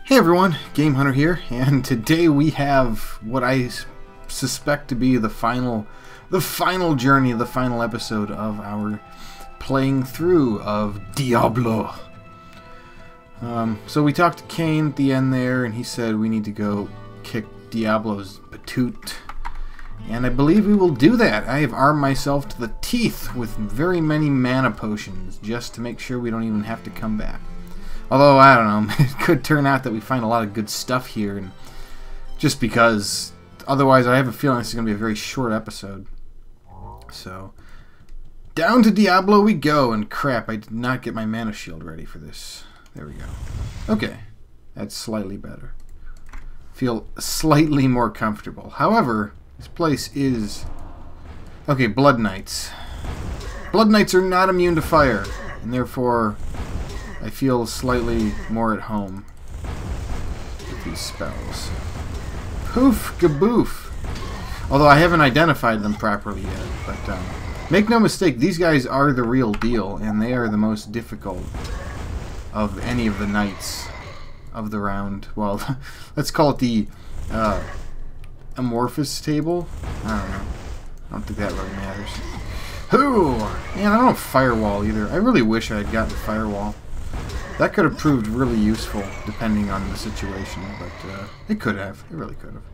Hey everyone, Game Hunter here, and today we have what I suspect to be the final journey, the final episode of our playing through of Diablo. So we talked to Cain at the end there, and he said we need to go kick Diablo's patoot. And I believe we will do that. I have armed myself to the teeth with very many mana potions, just to make sure we don't even have to come back. Although, I don't know, it could turn out that we find a lot of good stuff here, and just because, otherwise I have a feeling this is going to be a very short episode. So, down to Diablo we go, and crap, I did not get my mana shield ready for this. There we go. Okay, that's slightly better. Feel slightly more comfortable. However, this place is... Okay, Blood Knights. Blood Knights are not immune to fire, and therefore... I feel slightly more at home with these spells. Poof, kaboof. Although I haven't identified them properly yet. But make no mistake, these guys are the real deal, and they are the most difficult of any of the knights of the round. Well, let's call it the amorphous table. I don't know. I don't think that really matters. Hoo! Man, I don't have Firewall either. I really wish I had gotten Firewall. That could have proved really useful, depending on the situation, but it could have. It really could have.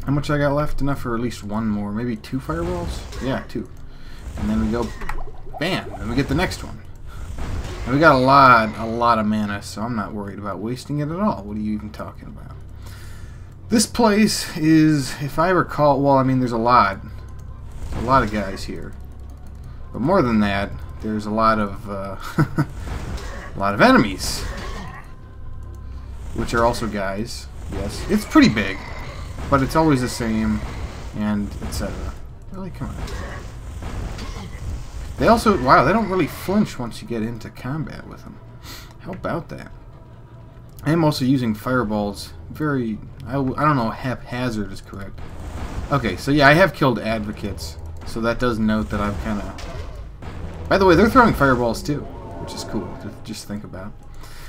How much I got left? Enough for at least one more. Maybe 2 firewalls? Yeah, 2. And then we go, bam, and we get the next one. And we got a lot of mana, so I'm not worried about wasting it at all. What are you even talking about? This place is, if I recall, well, I mean, there's a lot of guys here. But more than that, there's a lot of, a lot of enemies, which are also guys. Yes, it's pretty big, but it's always the same, and etc. Really, come on. They also, wow, they don't really flinch once you get into combat with them. How about that? I am also using fireballs very, I don't know, haphazard is correct. Okay, so yeah, I have killed advocates, so that does note that I've kind of... By the way, they're throwing fireballs too, which is cool to just think about.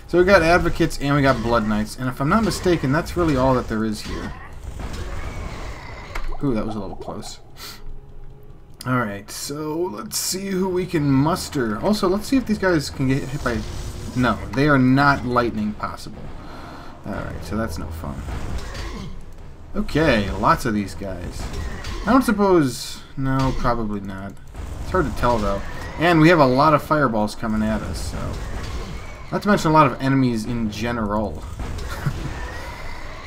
So we got advocates and we got blood knights, and if I'm not mistaken, that's really all that there is here. Ooh, that was a little close. Alright, so let's see who we can muster. Also, let's see if these guys can get hit by... No, they are not lightning possible. Alright, so that's no fun. Okay, lots of these guys. I don't suppose... No, probably not. It's hard to tell, though. And we have a lot of fireballs coming at us, so... Not to mention a lot of enemies in general.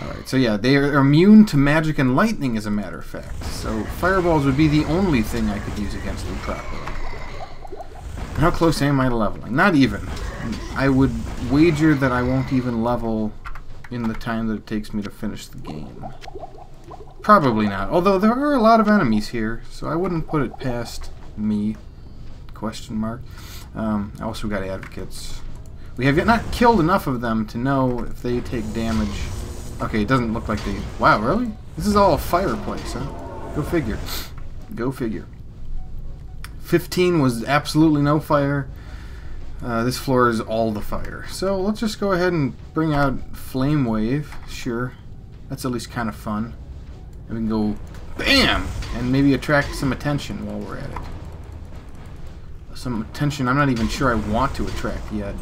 Alright, so yeah, they are immune to magic and lightning, as a matter of fact. So fireballs would be the only thing I could use against them properly. How close am I to leveling? Not even. I would wager that I won't even level in the time that it takes me to finish the game. Probably not. Although there are a lot of enemies here, so I wouldn't put it past me. Question mark. I also got advocates. We have yet not killed enough of them to know if they take damage. Okay, it doesn't look like they... Wow, really? This is all a fireplace, huh? Go figure. Go figure. 15 was absolutely no fire. This floor is all the fire. So let's just go ahead and bring out Flame Wave. Sure. That's at least kind of fun. And we can go BAM! And maybe attract some attention while we're at it. Some attention I'm not even sure I want to attract yet.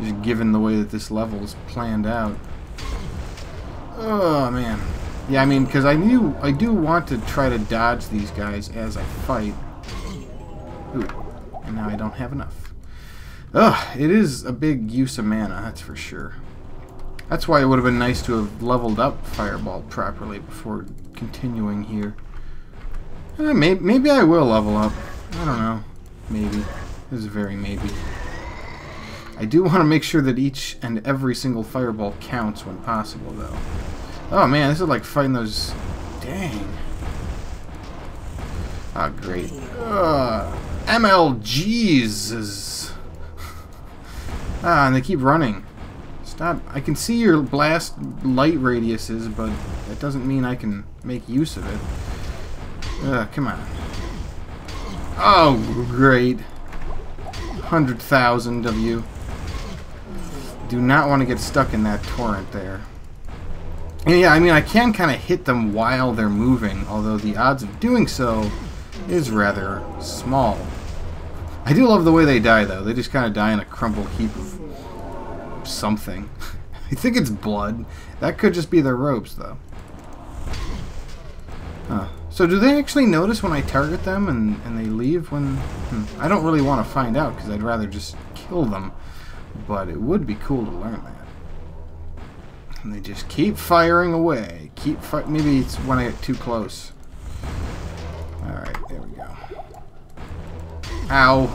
Just given the way that this level is planned out. Oh, man. Yeah, I mean, because I do want to try to dodge these guys as I fight. Ooh, and now I don't have enough. Ugh, it is a big use of mana, that's for sure. That's why it would have been nice to have leveled up Fireball properly before continuing here. Maybe I will level up. I don't know. Maybe. This is very maybe. I do want to make sure that each and every single fireball counts when possible, though. Oh man, this is like fighting those... Dang. Ah, great. MLGs. Ah, and they keep running. Stop. I can see your blast light radiuses, but that doesn't mean I can make use of it. Come on. Oh, great. 100,000 of you. do not want to get stuck in that torrent there. And yeah, I mean, I can kind of hit them while they're moving, although the odds of doing so is rather small. I do love the way they die, though. They just kind of die in a crumpled heap of something. I think it's blood. That could just be their robes, though. Huh. So do they actually notice when I target them and they leave when... I don't really want to find out, because I'd rather just kill them. But it would be cool to learn that. And they just keep firing away. Maybe it's when I get too close. Alright, there we go. Ow.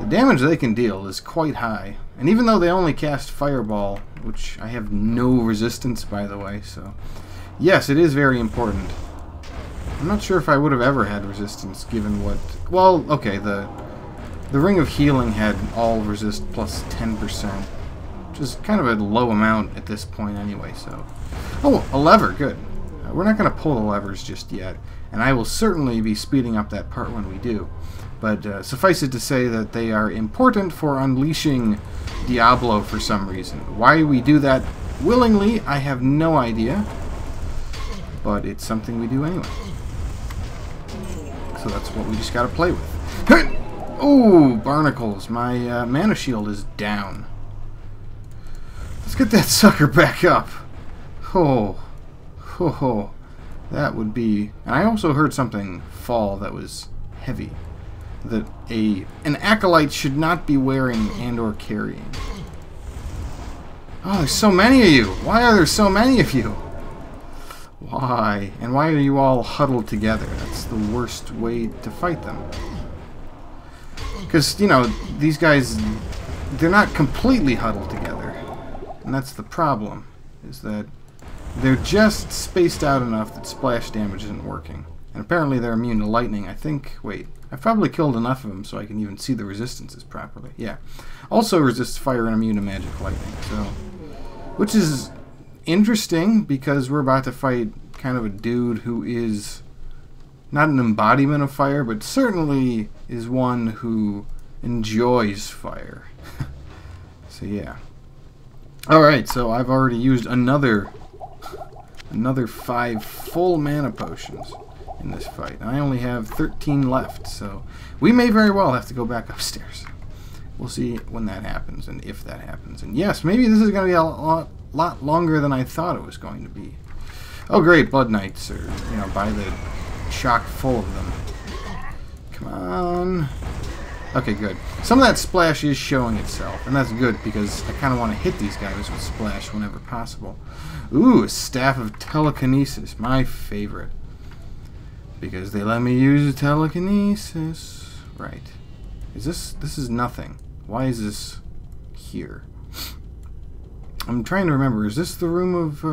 The damage they can deal is quite high. And even though they only cast Fireball, which I have no resistance, by the way, so... Yes, it is very important. I'm not sure if I would have ever had resistance, given what... Well, okay, the Ring of Healing had all resist plus 10%. Which is kind of a low amount at this point anyway, so... Oh, a lever, good. We're not going to pull the levers just yet, and I will certainly be speeding up that part when we do. But suffice it to say that they are important for unleashing Diablo for some reason. Why we do that willingly, I have no idea. But it's something we do anyway. So that's what we just got to play with. Oh, barnacles. My mana shield is down. Let's get that sucker back up. Oh. Oh. That would be... And I also heard something fall that was heavy. That an acolyte should not be wearing and or carrying. Oh, there's so many of you. Why are there so many of you? Why? And why are you all huddled together? That's the worst way to fight them. Because, you know, these guys, they're not completely huddled together. And that's the problem, is that they're just spaced out enough that splash damage isn't working. And apparently they're immune to lightning. I think, wait, I've probably killed enough of them so I can even see the resistances properly. Yeah. Also resists fire and immune to magic lightning. So, which is interesting because we're about to fight kind of a dude who is not an embodiment of fire, but certainly is one who enjoys fire. So yeah. Alright, so I've already used another 5 full mana potions in this fight. And I only have 13 left, so we may very well have to go back upstairs. We'll see when that happens and if that happens. And yes, maybe this is going to be a lot longer than I thought it was going to be. Oh great, Blood Knights are, you know, by the chock full of them. Come on. Okay, good. Some of that splash is showing itself, and that's good because I kind of want to hit these guys with splash whenever possible. Ooh, a Staff of Telekinesis, my favorite. Because they let me use telekinesis. Right. This is nothing. Why is this here? I'm trying to remember. Is this the room of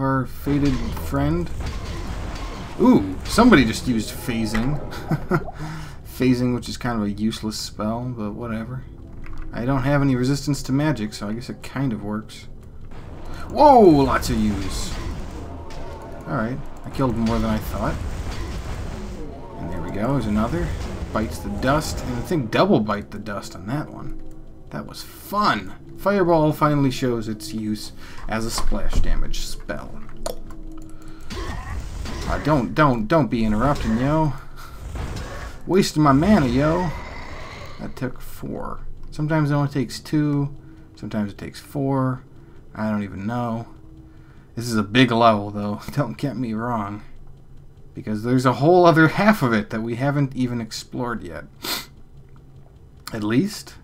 our fated friend? Ooh, somebody just used phasing. Phasing, which is kind of a useless spell, but whatever. I don't have any resistance to magic, so I guess it kind of works. Whoa, lots of use. Alright, I killed more than I thought. And there we go, there's another. Bites the dust, and I think double bite the dust on that one. That was fun. Fireball finally shows its use as a splash damage spell. Don't be interrupting, yo. Wasting my mana, yo. That took 4. Sometimes it only takes 2. Sometimes it takes 4. I don't even know. This is a big level, though. Don't get me wrong. Because there's a whole other half of it that we haven't even explored yet. At least,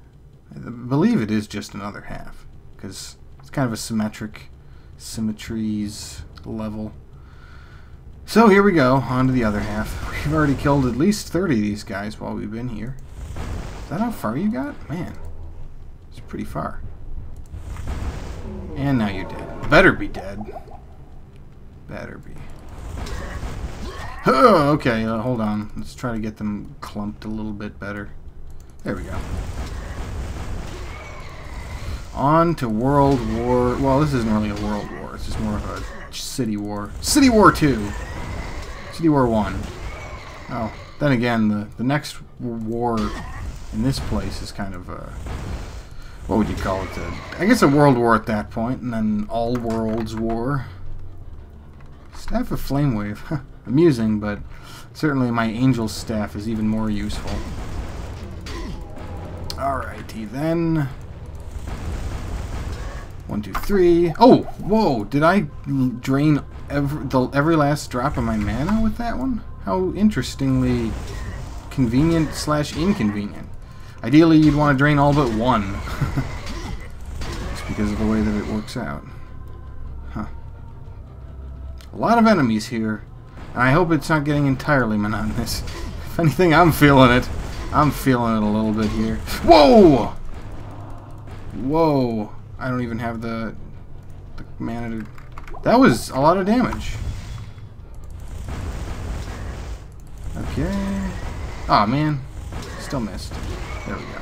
I believe it is just another half. Because it's kind of a symmetries level. So here we go, on to the other half. We've already killed at least 30 of these guys while we've been here. Is that how far you got? Man, it's pretty far. And now you're dead. Better be dead. Better be. Oh, okay, hold on. Let's try to get them clumped a little bit better. There we go. On to World War... Well, this isn't really a World War. It's just more of a City War. City War 2. City War 1. Oh, then again, the next war in this place is kind of what would you call it? I guess a world war at that point, and then all worlds war. Staff of Flame Wave. Amusing, but certainly my angel staff is even more useful. Alrighty then. 1, 2, 3. Oh, whoa! Did I drain every last drop of my mana with that one? How interestingly convenient / inconvenient. Ideally, you'd want to drain all but one. Just because of the way that it works out. Huh. A lot of enemies here. And I hope it's not getting entirely monotonous. If anything, I'm feeling it. I'm feeling it a little bit here. Whoa! Whoa. I don't even have the mana to... That was a lot of damage. Okay. Aw, man. Still missed. There we go.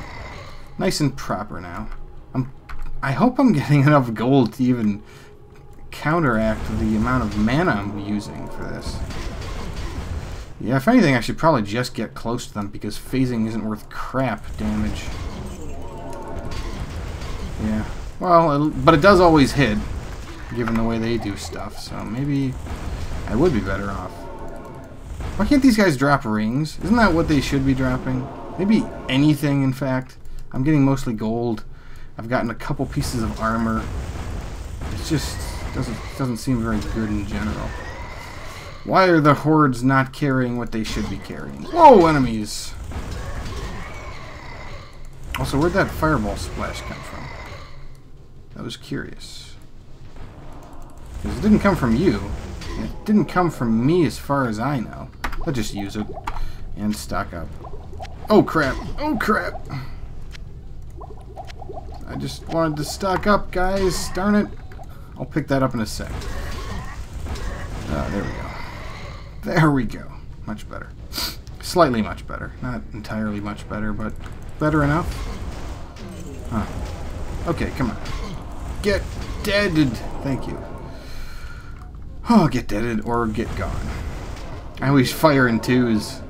Nice and proper now. I hope I'm getting enough gold to even counteract the amount of mana I'm using for this. Yeah, if anything, I should probably just get close to them because phasing isn't worth crap damage. Yeah. Well, but it does always hit, given the way they do stuff, so maybe I would be better off. Why can't these guys drop rings? Isn't that what they should be dropping? Maybe anything, in fact. I'm getting mostly gold. I've gotten a couple pieces of armor. It just doesn't seem very good in general. Why are the hordes not carrying what they should be carrying? Whoa, enemies! Also, where'd that fireball splash come from? That was curious. Because it didn't come from you. And it didn't come from me as far as I know. I'll just use it and stock up. Oh crap! Oh crap! I just wanted to stock up, guys. Darn it. I'll pick that up in a sec. There we go. There we go. Much better. Slightly much better. Not entirely much better, but better enough. Huh. Okay, come on. Get deaded. Thank you. Oh, get deaded or get gone. I always fire in twos.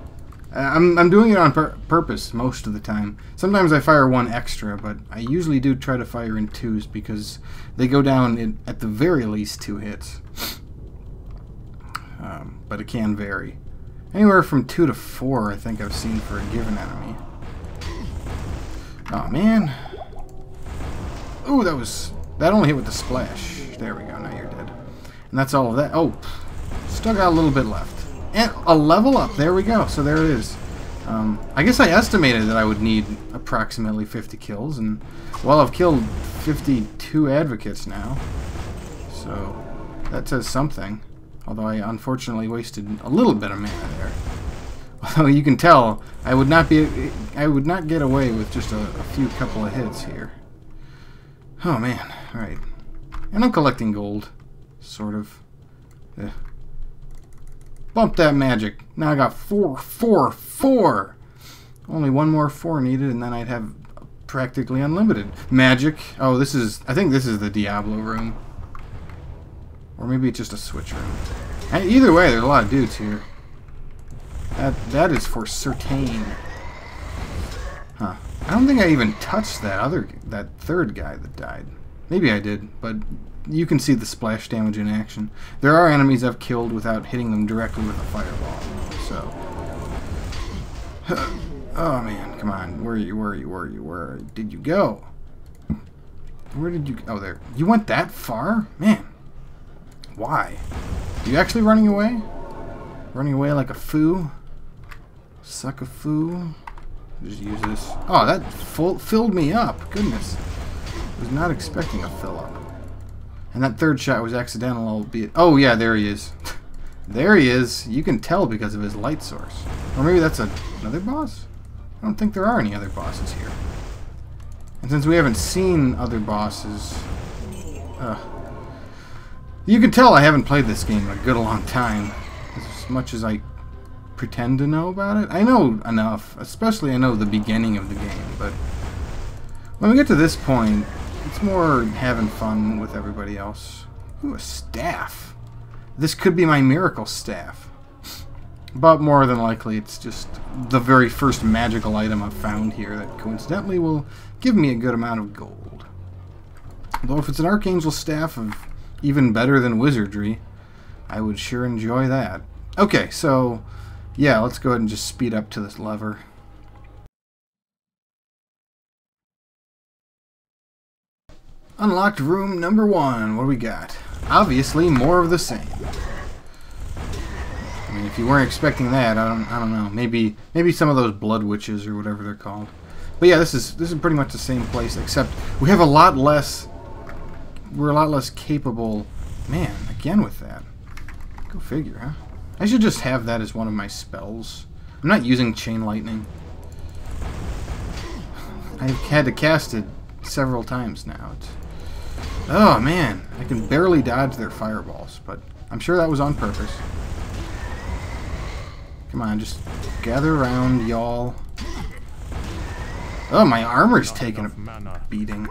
I'm doing it on purpose most of the time. Sometimes I fire one extra, but I usually do try to fire in twos because they go down at the very least 2 hits. But it can vary. Anywhere from 2 to 4, I think I've seen for a given enemy. Oh man. Ooh, that only hit with the splash. There we go. Now you're dead. And that's all of that. Oh, still got a little bit left. And a level up. There we go. So there it is. I guess I estimated that I would need approximately 50 kills, and well, I've killed 52 advocates now. So that says something. Although I unfortunately wasted a little bit of mana there. Although you can tell, I would not get away with just a few couple of hits here. Oh man. All right. And I'm collecting gold, sort of. Bump that magic. Now I got 4. Only one more 4 needed, and then I'd have practically unlimited magic. Oh, I think this is the Diablo room. Or maybe it's just a switch room. And either way, there's a lot of dudes here. That is for certain. Huh. I don't think I even touched that third guy that died. Maybe I did, but you can see the splash damage in action. There are enemies I've killed without hitting them directly with a fireball. So, oh man, come on, where did you go? Where did you? Oh, there. You went that far, man. Why? Are you actually running away? Running away like a foo? Suck a foo? Just use this. Oh, that filled me up. Goodness. I was not expecting a fill up. And that third shot was accidental, albeit... Oh, yeah, there he is. There he is. You can tell because of his light source. Or maybe that's another boss? I don't think there are any other bosses here. And since we haven't seen other bosses... you can tell I haven't played this game in a good long time. As much as I pretend to know about it. I know enough. Especially I know the beginning of the game. But when we get to this point... It's more having fun with everybody else. Ooh, a staff. This could be my miracle staff. But more than likely, it's just the very first magical item I've found here that coincidentally will give me a good amount of gold. Though if it's an Archangel Staff of even better than Wizardry, I would sure enjoy that. Okay, so yeah, let's go ahead and just speed up to this lever. Unlocked room number 1. What do we got? Obviously, more of the same. I mean, if you weren't expecting that, I don't know. Maybe some of those blood witches or whatever they're called. But yeah, this is pretty much the same place, except we have a lot less. We're a lot less capable. Man, again with that. Go figure, huh? I should just have that as one of my spells. I'm not using Chain Lightning. I've had to cast it several times now. Oh man, I can barely dodge their fireballs, but I'm sure that was on purpose. Come on, just gather around, y'all. Oh, my armor's taking a beating.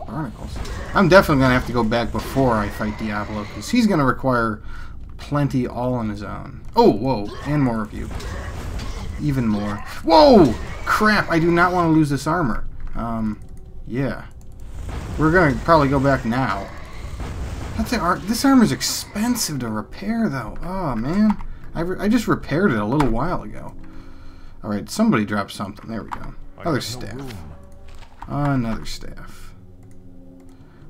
Barnacles. I'm definitely going to have to go back before I fight Diablo, because he's going to require plenty all on his own. Oh, whoa, and more of you. Even more. Whoa! Crap, I do not want to lose this armor. Yeah. We're going to probably go back now. This armor's expensive to repair, though. Oh, man. I just repaired it a little while ago. Alright, somebody dropped something. There we go. Another staff. Another staff.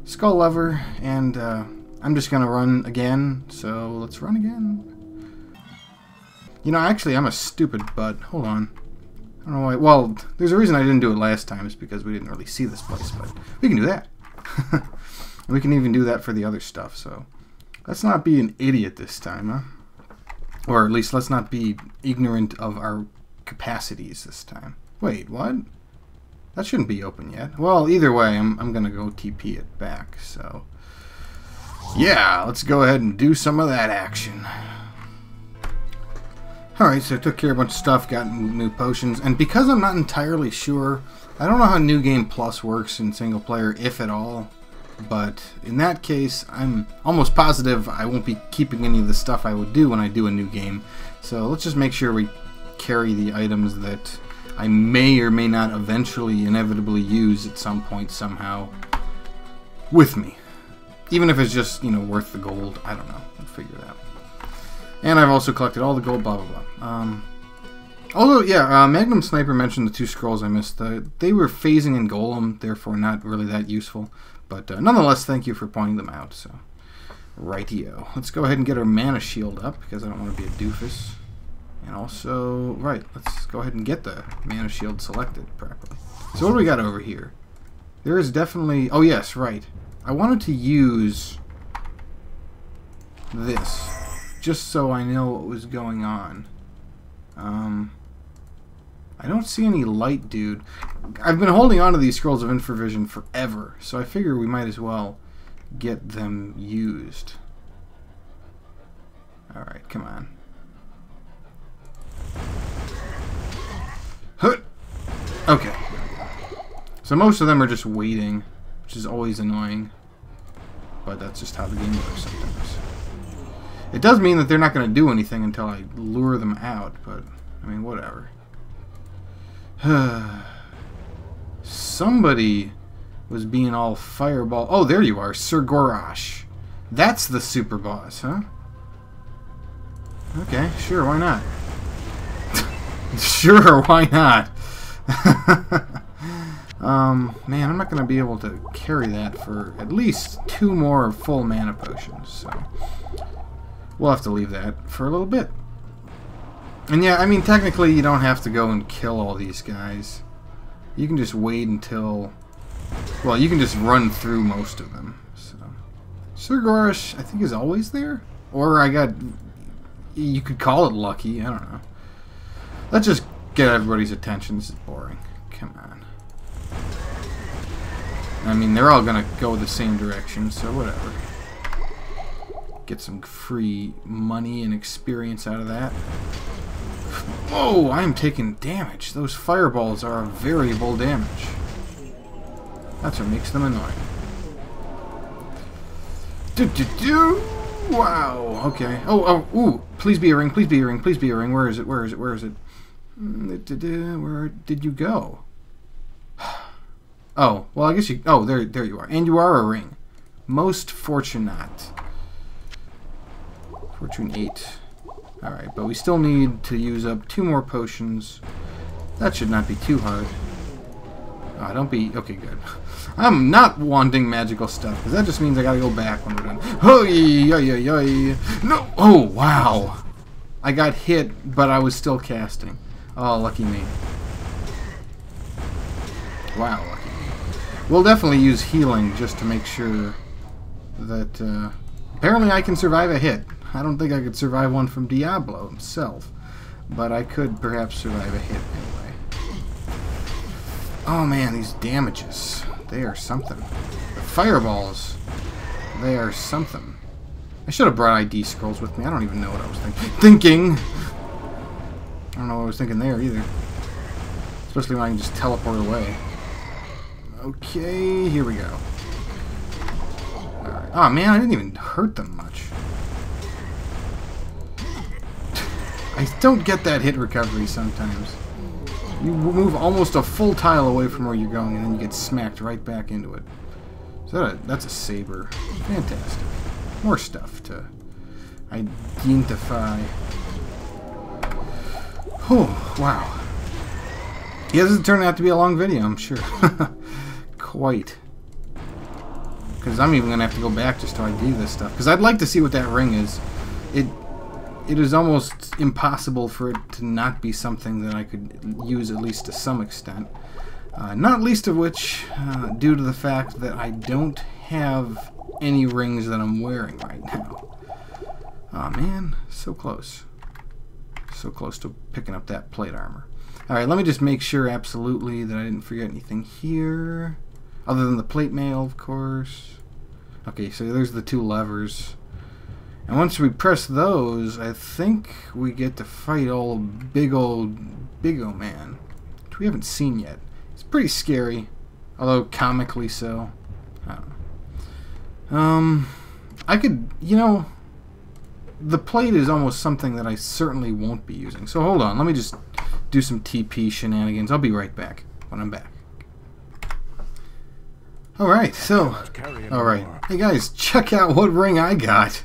Skull lever, and I'm just going to run again, so let's run again. You know, actually, I'm a stupid butt. Hold on. I don't know why. Well, there's a reason I didn't do it last time. It's because we didn't really see this place, but we can do that. We can even do that for the other stuff, so let's not be an idiot this time, huh? Or at least let's not be ignorant of our capacities this time. Wait, what? That shouldn't be open yet. Well, either way, I'm going to go TP it back, so yeah, let's go ahead and do some of that action. Alright, so I took care of a bunch of stuff, got new potions, and because I'm not entirely sure, I don't know how New Game Plus works in single player, if at all, but in that case, I'm almost positive I won't be keeping any of the stuff I would do when I do a new game. So let's just make sure we carry the items that I may or may not eventually inevitably use at some point somehow with me. Even if it's just, you know, worth the gold. I don't know. We'll figure it out. And I've also collected all the gold, blah, blah, blah. Although, yeah, Magnum Sniper mentioned the 2 scrolls I missed. They were phasing in Golem, therefore not really that useful. But nonetheless, thank you for pointing them out. So, rightio. Let's go ahead and get our mana shield up, because I don't want to be a doofus. And also, right, let's go ahead and get the mana shield selected properly. So what do we got over here? There is definitely... Oh, yes, right. I wanted to use this, just so I know what was going on. I don't see any light, dude. I've been holding on to these Scrolls of Infravision forever, so I figure we might as well get them used. Alright, come on. Okay. So most of them are just waiting, which is always annoying. But that's just how the game works sometimes. It does mean that they're not going to do anything until I lure them out, but, I mean, whatever. Somebody was being all fireball. Oh, there you are, Sir Gorash. That's the super boss, huh? Okay, sure, why not? Sure, why not? Man, I'm not going to be able to carry that for at least 2 more full mana potions, so we'll have to leave that for a little bit. And yeah, I mean, technically you don't have to go and kill all these guys. You can just wait until... Well, you can just run through most of them. So, Sir Gorish, I think, is always there? Or I got... You could call it lucky, I don't know. Let's just get everybody's attention. This is boring. Come on. I mean, they're all gonna go the same direction, so whatever. Get some free money and experience out of that. Whoa, I am taking damage. Those fireballs are a variable damage. That's what makes them annoying. Wow. Okay. Oh. Ooh. Please be a ring. Please be a ring. Please be a ring. Where is it? Where is it? Where is it? Where did you go? Oh. Well, I guess you. Oh, there you are. And you are a ring. Most fortunate. Fortune 8. All right, but we still need to use up 2 more potions. That should not be too hard. Oh, don't be... Okay, good. I'm not wanting magical stuff, because that just means I gotta go back when we're done. No! Oh, wow! I got hit, but I was still casting. Oh, lucky me. Wow, lucky me. We'll definitely use healing just to make sure that... apparently I can survive a hit. I don't think I could survive one from Diablo himself, but I could perhaps survive a hit anyway. Oh man, these damages. They are something. The fireballs. They are something. I should have brought ID scrolls with me. I don't even know what I was thinking. I don't know what I was thinking there either. Especially when I can just teleport away. Okay, here we go. Alright. Oh man, I didn't even hurt them much. I don't get that hit recovery sometimes. You move almost a full tile away from where you're going, and then you get smacked right back into it. So that's a saber. Fantastic. More stuff to identify. Oh, wow. Yeah, this is turning out to be a long video, I'm sure. Quite. Because I'm even going to have to go back just to ID this stuff. Because I'd like to see what that ring is. It is almost impossible for it to not be something that I could use at least to some extent. Not least of which, due to the fact that I don't have any rings that I'm wearing right now. Oh man, so close. So close to picking up that plate armor. Alright, let me just make sure absolutely that I didn't forget anything here. Other than the plate mail, of course. Okay, so there's the 2 levers. And once we press those, I think we get to fight old big O man, which we haven't seen yet. It's pretty scary, although comically so. I don't know. I could, you know, the plate is almost something that I certainly won't be using. So hold on, let me just do some TP shenanigans. I'll be right back when I'm back. Alright, so, alright. Hey guys, check out what ring I got.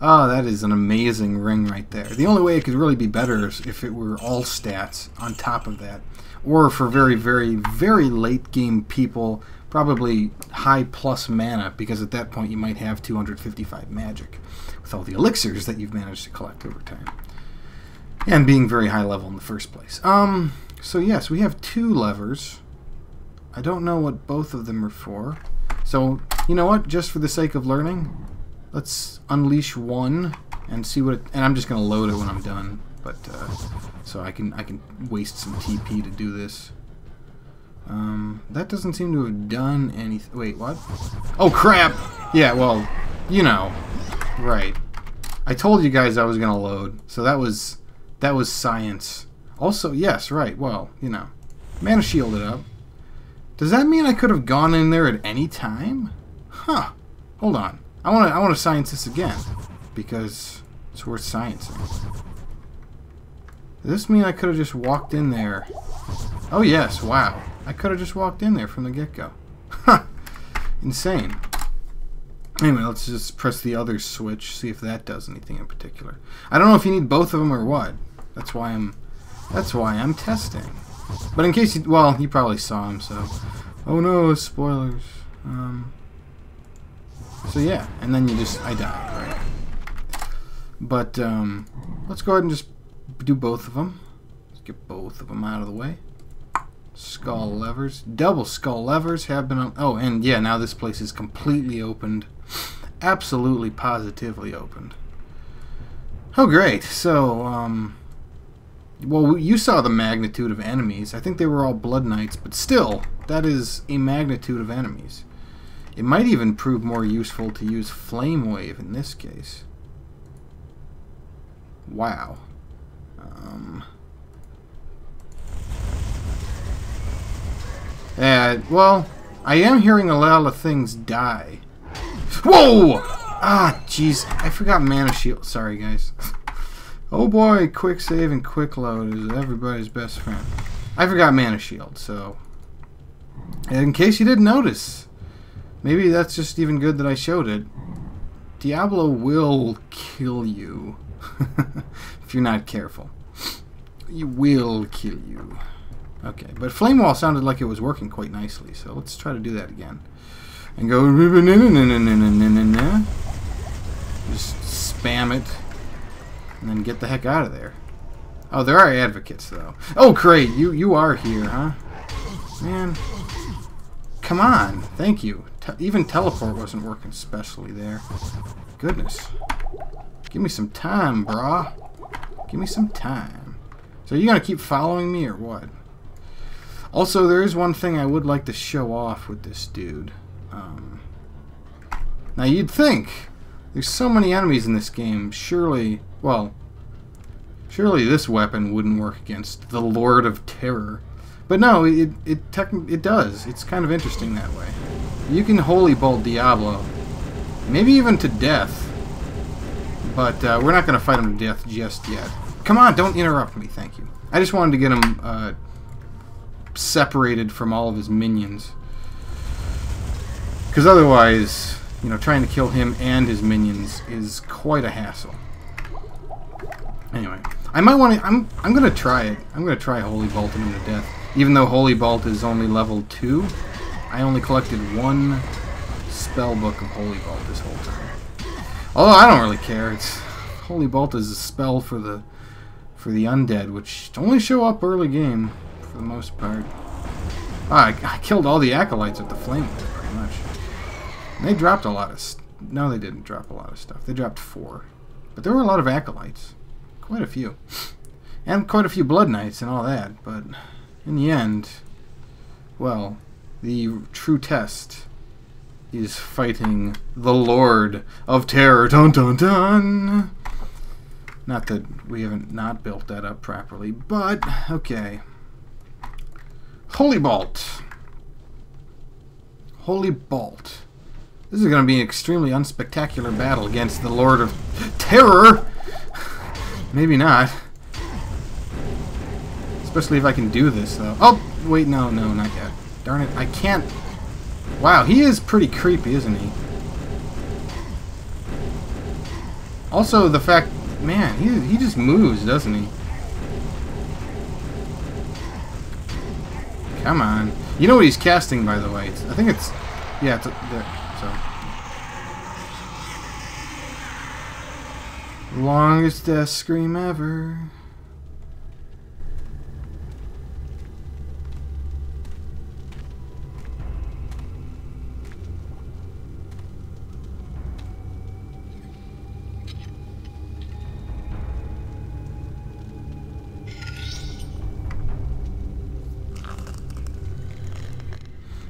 Oh, that is an amazing ring right there. The only way it could really be better is if it were all stats on top of that. Or for very, very, very late game people, probably high plus mana, because at that point you might have 255 magic with all the elixirs that you've managed to collect over time. And being very high level in the first place. So yes, we have 2 levers. I don't know what both of them are for. So, you know what? Just for the sake of learning, let's unleash one and see what it, and I'm just gonna load it when I'm done, but so I can waste some TP to do this. That doesn't seem to have done anything. Wait, what? Oh crap! Yeah, well, you know, right. I told you guys I was gonna load, so that was science. Also, yes, right. Well, you know, mana shielded up. Does that mean I could have gone in there at any time? Huh. Hold on. I want to science this again, because it's worth sciencing. Does this mean I could have just walked in there? Oh yes, wow. I could have just walked in there from the get-go. Huh. Insane. Anyway, let's just press the other switch, see if that does anything in particular. I don't know if you need both of them or what. That's why I'm testing. But in case you, well, you probably saw him, so. Oh no, spoilers. So yeah, and then I died, right? But let's go ahead and just do both of them. Let's get both of them out of the way. Skull levers, double skull levers have been. Oh, and yeah, now this place is completely opened, absolutely, positively opened. Oh, great. So, well, you saw the magnitude of enemies. I think they were all Blood Knights, but still, that is a magnitude of enemies. It might even prove more useful to use Flame Wave in this case. Wow. Well, I am hearing a lot of things die. Whoa! Ah, jeez. I forgot mana shield. Sorry, guys. Oh boy, quick save and quick load is everybody's best friend. I forgot mana shield, so... in case you didn't notice, maybe that's just even good that I showed it. Diablo will kill you if you're not careful. He will kill you. Okay, but Flame Wall sounded like it was working quite nicely, so let's try to do that again. And go... just spam it. And then get the heck out of there. Oh, there are advocates, though. Oh, great! You are here, huh? Man. Come on. Thank you. Even teleport wasn't working especially there. Goodness. Give me some time, brah. Give me some time. So are you going to keep following me or what? Also, there is one thing I would like to show off with this dude. Now, you'd think there's so many enemies in this game. Surely, well, surely this weapon wouldn't work against the Lord of Terror. But no, it does. It's kind of interesting that way. You can Holy Bolt Diablo. Maybe even to death. But we're not going to fight him to death just yet. Come on, don't interrupt me, thank you. I just wanted to get him separated from all of his minions. Because otherwise, you know, trying to kill him and his minions is quite a hassle. Anyway, I might want to... I'm going to try it. I'm going to try Holy Bolting him to death. Even though Holy Bolt is only level 2, I only collected 1 spell book of Holy Bolt this whole time. Although I don't really care. It's Holy Bolt is a spell for the undead, which only show up early game for the most part. I killed all the acolytes with the flame whip, pretty much. And they dropped a lot of... No, they didn't drop a lot of stuff. They dropped 4. But there were a lot of acolytes. Quite a few. And quite a few blood knights and all that, but... in the end, well, the true test is fighting the Lord of Terror. Dun dun dun! Not that we haven't not built that up properly, but, okay. Holy Bolt. Holy Bolt. This is going to be an extremely unspectacular battle against the Lord of Terror! Maybe not. Especially if I can do this, though. Oh, wait, no, not yet. Darn it, I can't... Wow, he is pretty creepy, isn't he? Also, the fact... Man, he just moves, doesn't he? Come on. You know what he's casting, by the way. I think it's... Yeah, it's there. So... Longest death scream ever.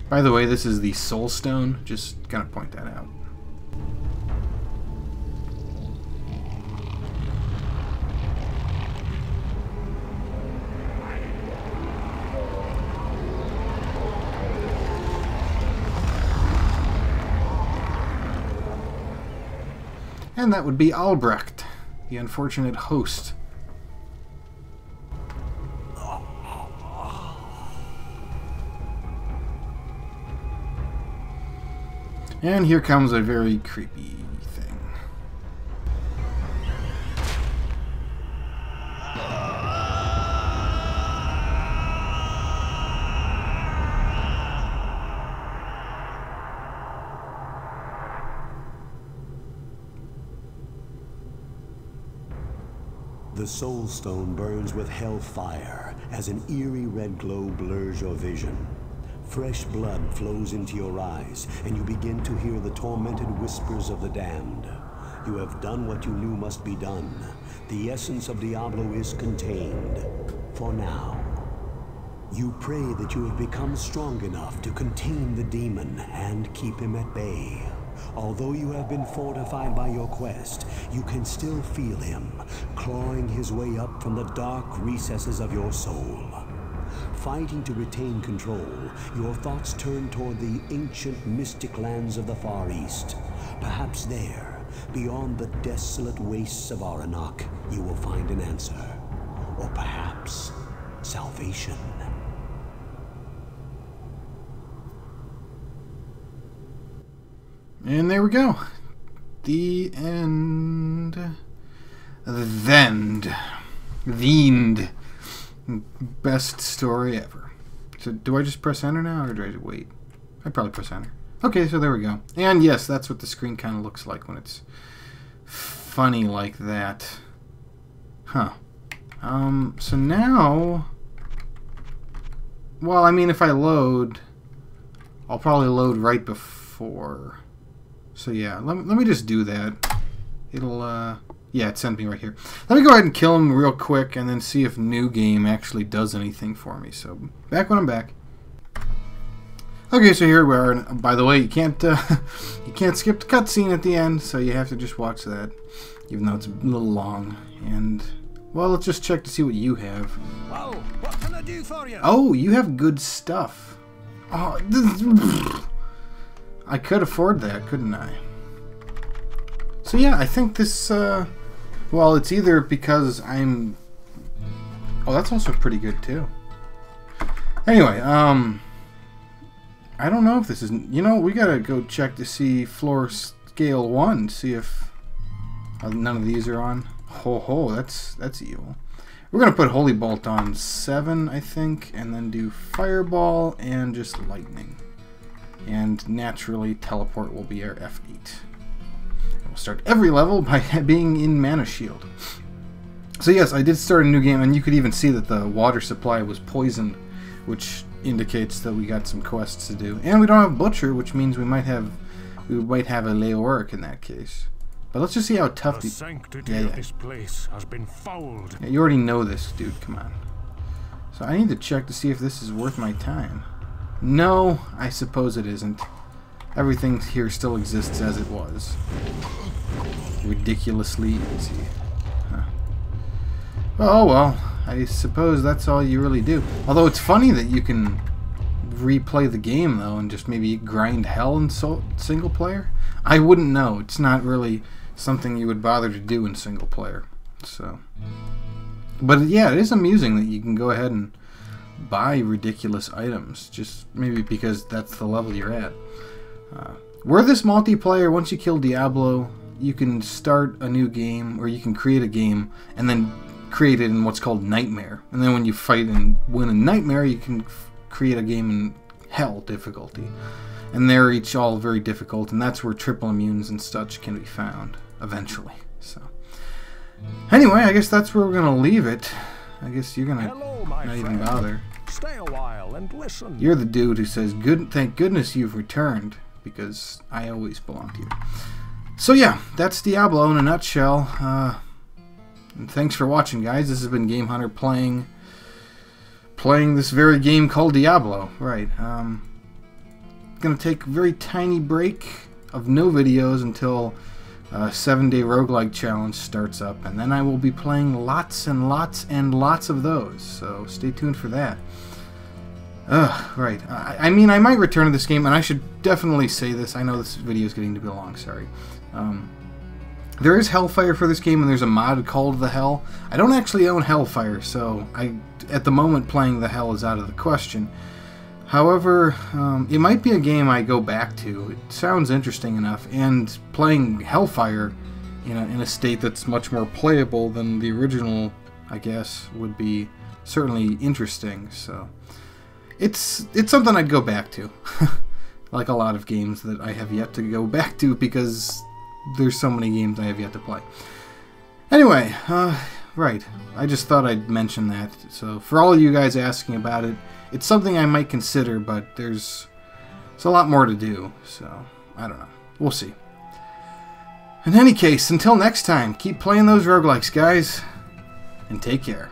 By the way, this is the Soul Stone. Just gotta point that out. And that would be Albrecht, the unfortunate host. And here comes a very creepy thing. The Soul Stone burns with hellfire as an eerie red glow blurs your vision. Fresh blood flows into your eyes, and you begin to hear the tormented whispers of the damned. You have done what you knew must be done. The essence of Diablo is contained. For now. You pray that you have become strong enough to contain the demon and keep him at bay. Although you have been fortified by your quest, you can still feel him, clawing his way up from the dark recesses of your soul. Fighting to retain control, your thoughts turn toward the ancient mystic lands of the Far East. Perhaps there, Beyond the desolate wastes of Aranok, you will find an answer. Or perhaps salvation. And there we go. The end. The end. Best story ever. So do I just press enter now, or do I wait? I'd probably press enter. Okay, so there we go. And yes, that's what the screen kind of looks like when it's funny like that. Huh. So now... Well, I mean, if I load, I'll probably load right before. So yeah, let me just do that. It'll, yeah, it sent me right here. Let me go ahead and kill him real quick and then see if new game actually does anything for me. So, back when I'm back. Okay, so here we are. And by the way, you can't skip the cutscene at the end, so you have to just watch that, even though it's a little long. And, well, let's just check to see what you have. Whoa, what can I do for you? Oh, you have good stuff. Oh, I could afford that, couldn't I? So yeah, I think this, well, it's either because I'm... Oh, that's also pretty good, too. Anyway, I don't know if this is... You know, we gotta go check to see floor scale 1, see if none of these are on. Ho, that's evil. We're gonna put Holy Bolt on 7, I think, and then do Fireball and just Lightning. And naturally, Teleport will be our F8. We'll start every level by being in Mana Shield. So yes, I did start a new game, and you could even see that the water supply was poisoned, which indicates that we got some quests to do. And we don't have Butcher, which means we might have a Leoric in that case. But let's just see how tough the sanctity of this place has been fouled. Yeah, you already know this, dude. Come on. So I need to check to see if this is worth my time. No, I suppose it isn't. Everything here still exists as it was. Ridiculously easy. Huh. Oh well, I suppose that's all you really do. Although it's funny that you can replay the game though and just maybe grind hell in single player. I wouldn't know. It's not really something you would bother to do in single player. So, but yeah, it is amusing that you can go ahead and buy ridiculous items just maybe because that's the level you're at. Were this multiplayer, once you kill Diablo, you can start a new game, or you can create a game and then create it in what's called Nightmare. And then when you fight and win a Nightmare, you can create a game in Hell difficulty. And they're each all very difficult, and that's where triple immunes and such can be found eventually. So, anyway, I guess that's where we're gonna leave it. I guess you're gonna not even bother. Stay a while and listen. You're the dude who says, "Thank goodness you've returned," because I always belong to you. So yeah, that's Diablo in a nutshell. And thanks for watching, guys. This has been Game Hunter playing this very game called Diablo. Right. Gonna take a very tiny break of no videos until 7-day roguelike challenge starts up, and then I will be playing lots and lots and lots of those. So stay tuned for that. Right. I mean, I might return to this game, and I should definitely say this. I know this video is getting to be long. Sorry. There is Hellfire for this game, and there's a mod called The Hell. I don't actually own Hellfire, so at the moment playing The Hell is out of the question. However, it might be a game I go back to. It sounds interesting enough, and playing Hellfire in a state that's much more playable than the original, I guess, would be certainly interesting. So it's something I'd go back to, like a lot of games that I have yet to go back to because there's so many games I have yet to play. Anyway, right, I just thought I'd mention that. So for all of you guys asking about it, it's something I might consider, but it's a lot more to do, so I don't know. We'll see. In any case, until next time, keep playing those roguelikes, guys, and take care.